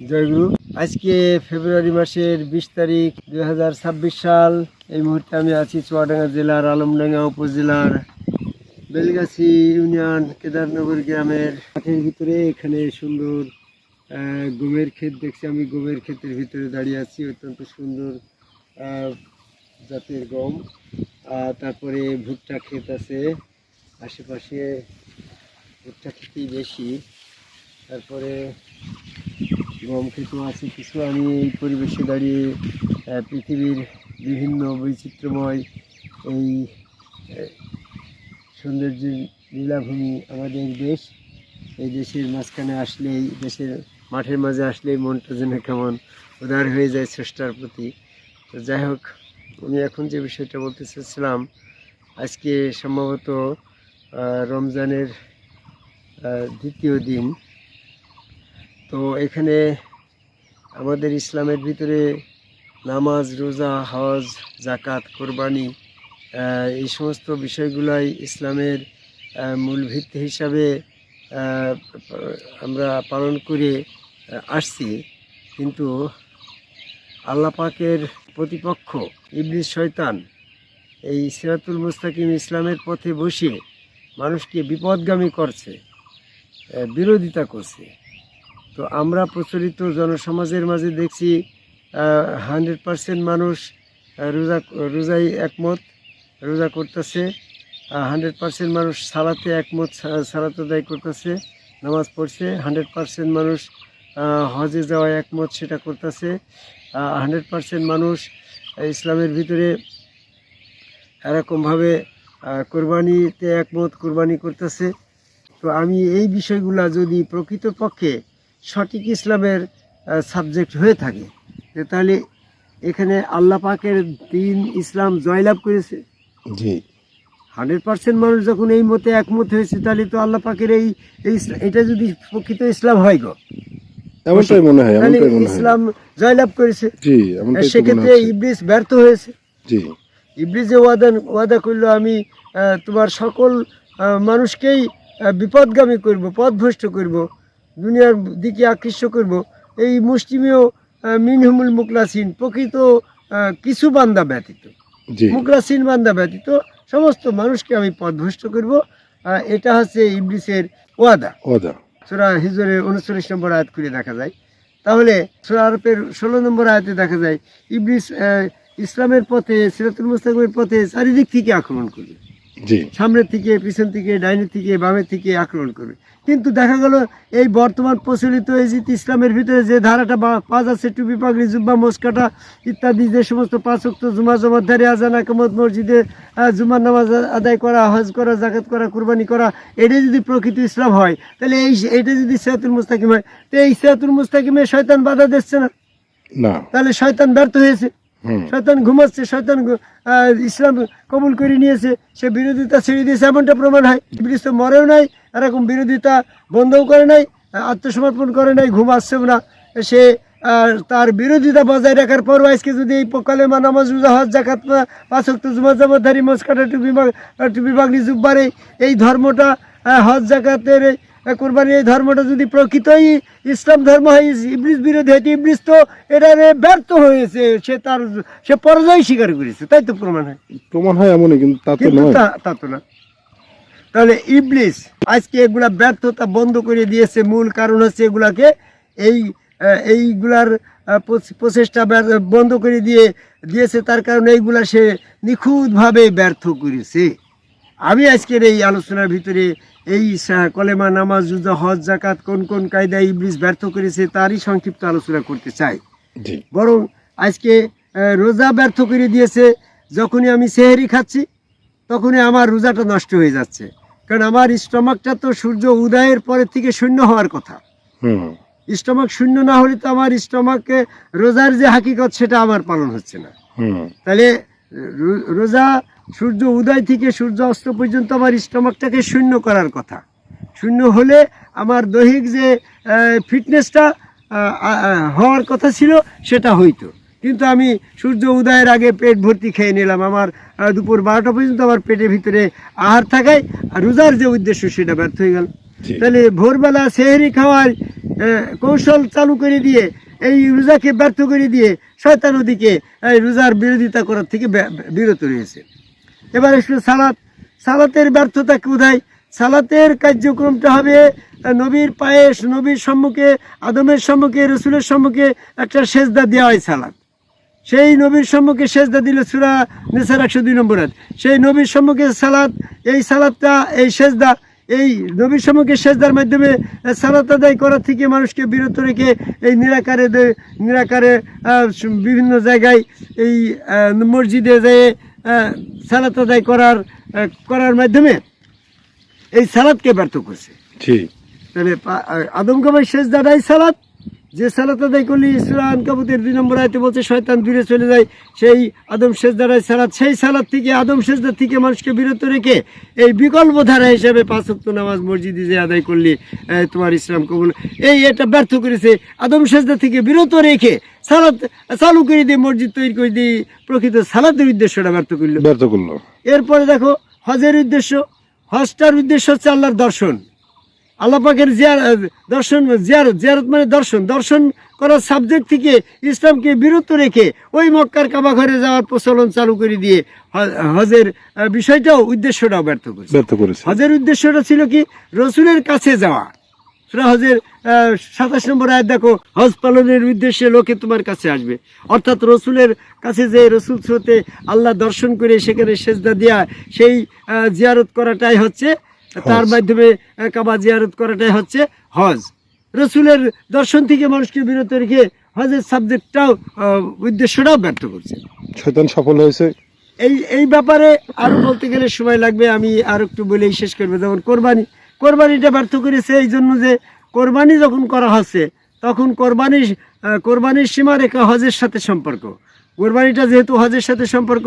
জয়গুরু। আজকে ফেব্রুয়ারি মাসের 20 তারিখ 2026 সাল। এই মুহূর্তে আমি আছি চুয়াডাঙ্গা জেলার আলমডাঙ্গা উপজেলার বেলগাছি ইউনিয়ন কেদারনগর গ্রামের মাঠের ভিতরে। এখানে সুন্দর গমের ক্ষেত দেখছি আমি। গমের ক্ষেতের ভিতরে দাঁড়িয়ে আছি। অত্যন্ত সুন্দর জাতের গম। তারপরে ভুট্টা ক্ষেত আছে আশেপাশে, ভুট্টা ক্ষেতই বেশি। তারপরে গম ক্ষেতও আছে কিছু। আমি এই পরিবেশে দাঁড়িয়ে পৃথিবীর বিভিন্ন বৈচিত্র্যময় এই সৌন্দর্যের লীলাভূমি আমাদের দেশ। এই দেশের মাঝখানে আসলেই, দেশের মাঠের মাঝে আসলেই মনটা যেন কেমন উদার হয়ে যায় স্রষ্টার প্রতি। তো যাই হোক, আমি এখন যে বিষয়টা বলতে চাচ্ছিলাম, আজকে সম্ভবত রমজানের দ্বিতীয় দিন। তো এখানে আমাদের ইসলামের ভিতরে নামাজ, রোজা, হজ, জাকাত, কোরবানি এই সমস্ত বিষয়গুলাই ইসলামের মূল ভিত্তি হিসাবে আমরা পালন করে আসছি। কিন্তু আল্লাহ পাকের প্রতিপক্ষ ইবলিস শয়তান এই সিরাতুল মুস্তাকিম ইসলামের পথে বসে মানুষকে বিপদগামী করছে, বিরোধিতা করছে। তো আমরা প্রচলিত জনসমাজের মাঝে দেখছি 100% মানুষ রোজাই একমত, রোজা করতেছে। 100% মানুষ সালাতে একমত, সালাত আদায় করতেছে, নামাজ পড়ছে। 100% মানুষ হজে যাওয়ায় একমত, সেটা করতেছে। 100% মানুষ ইসলামের ভিতরে এরকমভাবে কোরবানিতে একমত, কোরবানি করতেছে। তো আমি এই বিষয়গুলা যদি প্রকৃতপক্ষে সঠিক ইসলামের সাবজেক্ট হয়ে থাকে, তাহলে এখানে আল্লাহ পাকের দিন ইসলাম জয়লাভ করেছে। জি, 100% মানুষ যখন এই মতে একমত হয়েছে, তাহলে তো আল্লাহ পাকের এটা যদি প্রকৃত ইসলাম হয় গো, এমনটাই মনে হয়, তাহলে এমনটাই মনে হয়। ইসলাম জয়লাভ করেছে। জি, এমনটাই তো মনে সেক্ষেত্রে হচ্ছে। ইবলিস ব্যর্থ হয়েছে। জি, ইবলিস যে ওয়াদা করলো, আমি তোমার সকল মানুষকেই বিপদগামী করব, পথভ্রষ্ট করব, দুনিয়ার দিকে আকৃষ্ট করব, এই মুসলিমেও মিনহুমুল মুখলাসিন, প্রকৃত কিছু বান্দা ব্যতীত, জি, মুখলাসিন বান্দা ব্যতীত সমস্ত মানুষকে আমি পথভ্রষ্ট করব। এটা হচ্ছে ইবলিসের ওয়াদা। ওয়াদা। সূরা হিজরের 39 নম্বর আয়াত করে দেখা যায়। তাহলে সূরা আরফের 16 নম্বর আয়াতে দেখা যায় ইবলিস ইসলামের পথে, সিরাতুল মুস্তাকিমের পথে চারিদিক থেকে আক্রমণ করবে। জি, সামনের থেকে, পিছন থেকে, ডাইনের থেকে, বামের থেকে আক্রমণ করবে। কিন্তু দেখা গেল এই বর্তমান প্রচলিত এই যে ইসলামের ভিতরে যে ধারাটা পাওয়া যাচ্ছে, টুপি, পাগড়ি, জুব্বা, মোসকাটা ইত্যাদি, যে সমস্ত 5 ওয়াক্ত জুমা জমাতধারী, আজান, আকামত, মসজিদে জুমার নামাজ আদায় করা, হজ করা, জাকাত করা, কুরবানি করা, এটা যদি প্রকৃত ইসলাম হয়, তাহলে এইটা যদি সিরাতুল মুস্তাকিম হয়, তো এই সিরাতুল মুস্তাকিমে শয়তান বাধা দিচ্ছে না, না, তাহলে শয়তান ব্যর্থ হয়েছে। শয়তান ঘুমাচ্ছে, শয়তান ইসলাম কবুল করে নিয়েছে, সে বিরোধিতা ছেড়ে দিয়েছে, এমনটা প্রমাণ হয়। ইবলিস তো মরেও নাই, এরকম বিরোধিতা বন্ধও করে নাই, আত্মসমর্পণ করে নাই, ঘুমাচ্ছেও না। সে তার বিরোধিতা বজায় রাখার পরও আজকে যদি এই কালেমা, নামাজ, রোজা, হজ, জাকাত, 5 ওয়াক্ত জুমা জামাতধারী, মোসকাটা, টুপি পাগড়ি, জুব্বার এই ধর্মটা, হজ, জাকাতের, কোরবানির এই ধর্মটা যদি প্রকৃতই ইসলাম ধর্ম হয়, ইবলিস বিরোধী হয়, ইবলিস তো এটারে ব্যর্থ হয়েছে, সে পরাজয় স্বীকার করেছে, তাই তো প্রমাণ হয়। প্রমাণ হয় এমনই, কিন্তু তা তো কিন্তু নয়। তা তো না। তাহলে ইবলিস আজকে এগুলা ব্যর্থতা বন্ধ করে দিয়েছে। মূল কারণ হচ্ছে এগুলাকে এইগুলার প্রচেষ্টা বন্ধ করে দিয়েছে, তার কারণে এইগুলা সে নিখুঁতভাবে ব্যর্থ করেছে। আমি আজকের এই আলোচনার ভিতরে এই কলেমা, নামাজ, রোজা, হজ, জাকাত কোন কোন কায়দায় ইবলিস ব্যর্থ করেছে তারই সংক্ষিপ্ত আলোচনা করতে চাই। জি, বরং আজকে রোজা ব্যর্থ করে দিয়েছে। যখনই আমি সেহরি খাচ্ছি, তখনই আমার রোজাটা নষ্ট হয়ে যাচ্ছে, কারণ আমার স্টমাকটা তো সূর্য উদয়ের পরের থেকে শূন্য হওয়ার কথা। স্টমাক শূন্য না হলে তো আমার স্টমাকে রোজার যে হাকিকত, সেটা আমার পালন হচ্ছে না। তাহলে রোজা সূর্য উদয় থেকে সূর্য অস্ত পর্যন্ত আমার স্টমাকটাকে শূন্য করার কথা। শূন্য হলে আমার দৈহিক যে ফিটনেসটা হওয়ার কথা ছিল, সেটা হইতো। কিন্তু আমি সূর্য উদয়ের আগে পেট ভর্তি খেয়ে নিলাম, আমার দুপুর 12টা পর্যন্ত আমার পেটের ভিতরে আহার থাকায় রোজার যে উদ্দেশ্য, সেটা ব্যর্থ হয়ে গেল। জি। তাহলে ভোরবেলা সেহরি খাওয়ার কৌশল চালু করে দিয়ে এই রোজাকে ব্যর্থ করে দিয়ে শয়তান ওদিকে এই রোজার বিরোধিতা করার থেকে বিরত রয়েছে। এবার আসলে সালাতের ব্যর্থতা কোথায়? সালাতের কার্যক্রমটা হবে নবীর পায়ে, নবীর সম্মুখে, আদমের সম্মুখে, রসুলের সম্মুখে একটা সেজদা দেওয়া হয় সালাত। সেই নবীর সম্মুখে সেজদা দিল সূরা নিসার 102 নম্বর আয়াত। সেই নবীর সম্মুখে সালাত, এই সালাতটা, এই সেজদা, এই নবীর সম্মুখে সেজদার মাধ্যমে সালাত আদায় করার থেকে মানুষকে বিরত রেখে এই নিরাকারে বিভিন্ন জায়গায় এই মসজিদে যেয়ে সালাত আদায় করার মাধ্যমে এই সালাতকে ব্যর্থ করছে। ঠিক। তাহলে আদম কামাই সেজদাটাই সালাত। যে সালাত আদায় করলে সূরা আনকাবুতের 2 নম্বর আয়াতে বলছে শয়তান দূরে চলে যায়, সেই আদম সেজদাটাই সালাত। সেই সালাত থেকে, আদম সেজদা থেকে মানুষকে বিরত রেখে এই বিকল্প ধারা হিসেবে 5 ওয়াক্ত নামাজ মসজিদে যে আদায় করলে তোমার ইসলাম কবুল, এটা ব্যর্থ করেছে। আদম সেজদা থেকে বিরত রেখে সালাত চালু করে দিয়ে মসজিদ তৈরি করে দিয়ে প্রকৃত সালাতের উদ্দেশ্যটা ব্যর্থ করলো। এরপরে দেখো হজের উদ্দেশ্য। হজটার উদ্দেশ্য হচ্ছে আল্লাহর দর্শন, আল্লাহ পাকের জিয়ারত মানে দর্শন করার সাবজেক্ট থেকে ইসলামকে বিরত রেখে ওই মক্কার কাবা ঘরে যাওয়ার প্রচলন চালু করে দিয়ে হজের বিষয়টাও, উদ্দেশ্যটাও ব্যর্থ করেছে। হজের উদ্দেশ্যটা ছিল কি? রসুলের কাছে যাওয়া। সূরা হজের 27 নম্বর আয়াত দেখো, হজ পালনের উদ্দেশ্যে লোকে তোমার কাছে আসবে। অর্থাৎ রসুলের কাছে যে রসুল স্রোতে আল্লাহ দর্শন করে সেখানে সেজদা দেয়া, সেই জিয়ারত করাটাই হচ্ছে, তার মাধ্যমে কাবা জিয়ারত করাটাই হচ্ছে হজ। রসুলের দর্শন থেকে মানুষকে বিরত রেখে হজের সাবজেক্টটাও, উদ্দেশ্যটাও ব্যর্থ করছে। শয়তান সফল হয়েছে। এই ব্যাপারে আরো বলতে গেলে সময় লাগবে, আমি আর একটু বলেই শেষ করবো। যেমন কোরবানিটা ব্যর্থ করেছে এই জন্য যে কোরবানি যখন করা হচ্ছে তখন কোরবানির সীমারেখা হজের সাথে সম্পর্ক। কোরবানিটা যেহেতু হজের সাথে সম্পর্ক,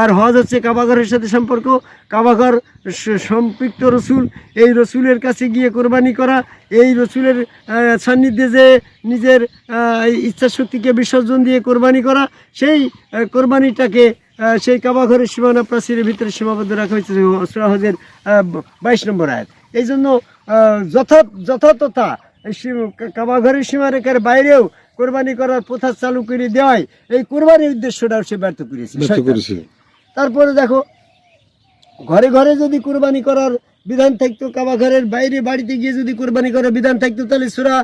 আর হজ হচ্ছে কাবাঘরের সাথে সম্পর্ক। কাবাঘর সম্পৃক্ত রসুল, এই রসুলের কাছে গিয়ে কোরবানি করা, এই রসুলের সান্নিধ্যে যে নিজের ইচ্ছা শক্তিকে বিসর্জন দিয়ে কোরবানি করা, সেই কোরবানিটাকে সেই কাবাঘরের সীমানা প্রাচীরের ভিতরে সীমাবদ্ধ রাখা হয়েছে সূরা হজের 22 নম্বর আয়াত। এই জন্য যথাযথতা কাবাঘরের সীমারেখার বাইরেও কোরবানি করার প্রথা চালু করে দেওয়ায় এই কোরবানির উদ্দেশ্যটাও সে ব্যর্থ করেছে। তারপরে দেখো, ঘরে ঘরে যদি কোরবানি করার বিধান থাকতো, কাবাঘরের বাইরে বাড়িতে গিয়ে যদি কোরবানি করার বিধান থাকতো, তাহলে সূরা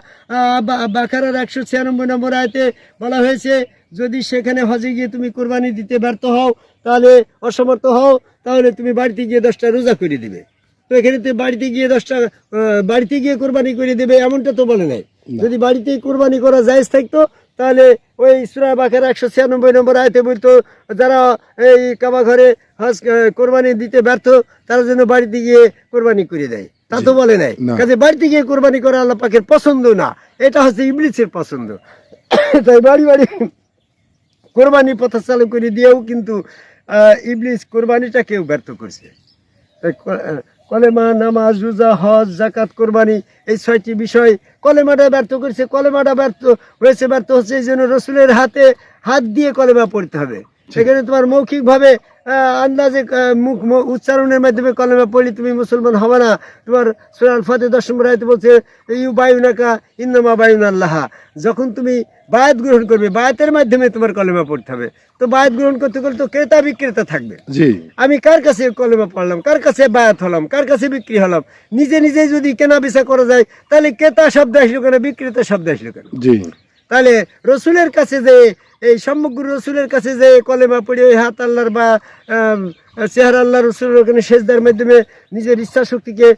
বাকারার 196 নম্বর আয়াতে বলা হয়েছে, যদি সেখানে হজে গিয়ে তুমি কোরবানি দিতে ব্যর্থ হও, তাহলে অসমর্থ হও, তাহলে তুমি বাড়িতে গিয়ে 10টা রোজা করে দিবে। তো এখানে তো বাড়িতে গিয়ে কোরবানি করে দেবে এমনটা তো বলে নাই। যদি বাড়িতেই কোরবানি করা জায়েজ থাকতো তাহলে ওই সূরা বাকারা 196 নম্বর আয়াতে বলতো, যারা এই কাবা ঘরে হজ কোরবানি দিতে ব্যর্থ তারা যেন বাড়িতে গিয়ে কোরবানি করে দেয়। তা তো বলে নাই। কাজে বাড়িতে গিয়ে কোরবানি করা আল্লাহ পাকের পছন্দ না, এটা হচ্ছে ইবলিসের পছন্দ। তাই বাড়ি কোরবানি পথা চালু করে দিয়েও কিন্তু ইবলিস কোরবানিটাকেও ব্যর্থ করছে। কলেমা, নামাজ, রোজা, হজ, যাকাত, কোরবানি, এই 6টি বিষয় কলেমাটা ব্যর্থ করেছে। কলেমাটা ব্যর্থ হচ্ছে এই জন্য রসুলের হাত দিয়ে কলেমা পড়তে হবে। সেখানে তোমার মৌখিকভাবে আন্দাজে মুখ উচ্চারণের মাধ্যমে কলেমা পড়লে তুমি মুসলমান হবে না। তোমার সূরা আল ফাতিহা 10 নম্বর আয়াতে বলছে, ইউবাইউনাকা ইন্নামা বায়ুনাল্লাহ। যখন তুমি বায়াত গ্রহণ করবে, বায়াতের মাধ্যমে তোমার কলেমা পড়তে হবে। তো বায়াত গ্রহণ করতে গেলে তো ক্রেতা বিক্রেতা থাকবে। আমি কার কাছে কলেমা পড়লাম, কার কাছে বায়াত হলাম, কার কাছে বিক্রি হলাম? নিজে যদি কেনা বেচা করা যায় তাহলে ক্রেতা শব্দ আসলো কেন, বিক্রেতা শব্দ আসলো কেন? তাহলে রসুলের কাছে যে এই সমগ্র রসুলের কাছে যে কলেমা পড়ে ওই হাত আল্লাহর বা চেহারা আল্লাহ রসুলের ওখানে সেজদার মাধ্যমে নিজের ইচ্ছা শক্তিকে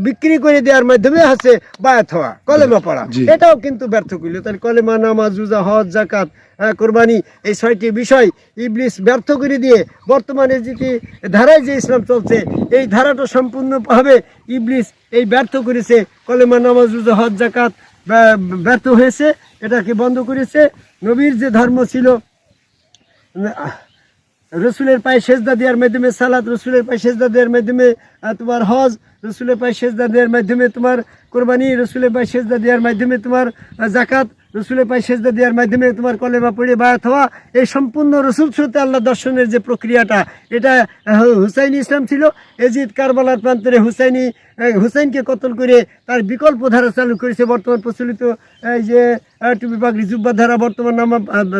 বিক্রি করে দেওয়ার মাধ্যমে আছে বায়াত হওয়া, কলেমা পড়া, এটাও কিন্তু ব্যর্থ করল। তাহলে কলেমা, নামাজ, রোজা, হজ, যাকাত, কোরবানি, এই 6টি বিষয় ইবলিস ব্যর্থ করে দিয়ে বর্তমানে যেটি ধারায় যে ইসলাম চলছে এই ধারাটা সম্পূর্ণভাবে ইবলিস এই ব্যর্থ করেছে। কলেমা, নামাজ, রোজা, হজ, যাকাত ব্যর্থ হয়েছে, এটাকে বন্ধ করেছে। নবীর যে ধর্ম ছিল রসুলের পায়ে সেজদা দেওয়ার মাধ্যমে সালাত, রসুলের পায়ে সেজদা দেওয়ার মাধ্যমে তোমার হজ, রসুলের পায়ে সেজদা দেওয়ার মাধ্যমে তোমার কোরবানি, রসুলের পায়ে সেজদা দেওয়ার মাধ্যমে তোমার যাকাত, রসুলের পায়ে সেজদা দেওয়ার মাধ্যমে তোমার কলেমা পড়ে বায়াত হওয়া, এই সম্পূর্ণ রসুল স্রোতে আল্লাহ দর্শনের যে প্রক্রিয়াটা, এটা হুসাইনি ইসলাম ছিল। এজিদ কারবালার প্রান্তরে হুসাইনি হুসাইনকে কতল করে তার বিকল্প ধারা চালু করেছে বর্তমান প্রচলিত এই যে টুপি পাগড়ি জুব্বা ধারা, বর্তমান নাম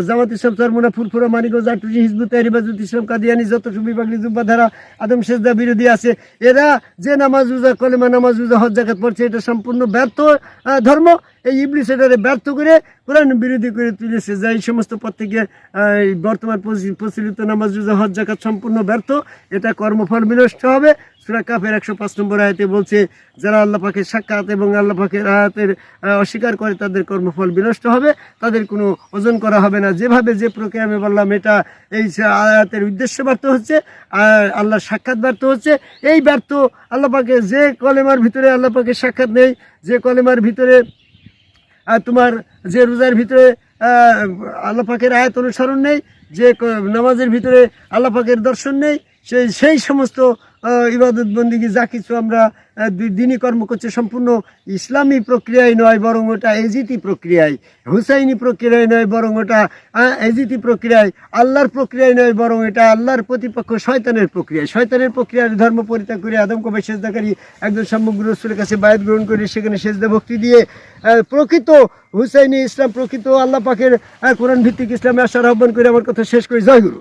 জামাত ইসলাম চরমোনা ফুরফুরা মানিকগঞ্জ আটুজি হিজবুত তাহরির বাজুত ইসলাম কাদিয়ানি যত টুপি পাগড়ি জুব্বা ধারা আদম সেজদা বিরোধী আছে, এরা যে নামাজ রোজা কলেমা নামাজ রোজা হজ জাকাত পড়ছে, এটা সম্পূর্ণ ব্যর্থ ধর্ম। এই ইবলিস এটারে ব্যর্থ করে কোরআন বিরোধী করে তুলেছে, যা এই সমস্ত পথ থেকে বর্তমান প্রচলিত নামাজ রোজা হজ জাকাত সম্পূর্ণ ব্যর্থ, এটা কর্মফল বিনষ্ট হবে। সূরা কাফের 105 নম্বর আয়াতে বলছে, যারা আল্লাহ পাকের সাক্ষাৎ এবং আল্লাহ পাকের আয়াতের অস্বীকার করে তাদের কর্মফল বিনষ্ট হবে, তাদের কোনো ওজন করা হবে না। যেভাবে যে প্রক্রিয়া আমি বললাম, এটা এই আয়াতের উদ্দেশ্য ব্যর্থ হচ্ছে, আল্লাহর সাক্ষাৎ ব্যর্থ হচ্ছে। এই ব্যর্থ আল্লাহ পাকের যে কলেমার ভিতরে আল্লাহ পাকের সাক্ষাৎ নেই, যে কলেমার ভিতরে তোমার যে রোজার ভিতরে আল্লাহ পাকের আয়াত অনুসরণ নেই, যে নামাজের ভিতরে আল্লাহ পাকের দর্শন নেই, সেই সমস্ত ইবাদত বন্দিগি যা কিছু আমরা দিনই কর্ম করছি সম্পূর্ণ ইসলামী প্রক্রিয়ায় নয়, বরং ওটা এজিটি প্রক্রিয়ায়, হুসাইনি প্রক্রিয়ায় নয়, বরং ওটা এজিটি প্রক্রিয়ায়, আল্লাহর প্রক্রিয়ায় নয়, বরং এটা আল্লাহর প্রতিপক্ষ শয়তানের প্রক্রিয়ায়। শয়তানের প্রক্রিয়ার ধর্ম পরিত্যাগ করে আদম কবে সেজদাকারী একজন সমগ্র রসুলের কাছে বায়াত গ্রহণ করে সেখানে সেজদা ভক্তি দিয়ে প্রকৃত হুসাইনি ইসলাম, প্রকৃত আল্লাহ পাকের কোরআন ভিত্তিক ইসলামে আসার আহ্বান করে আমার কথা শেষ করি। জয় গুরু।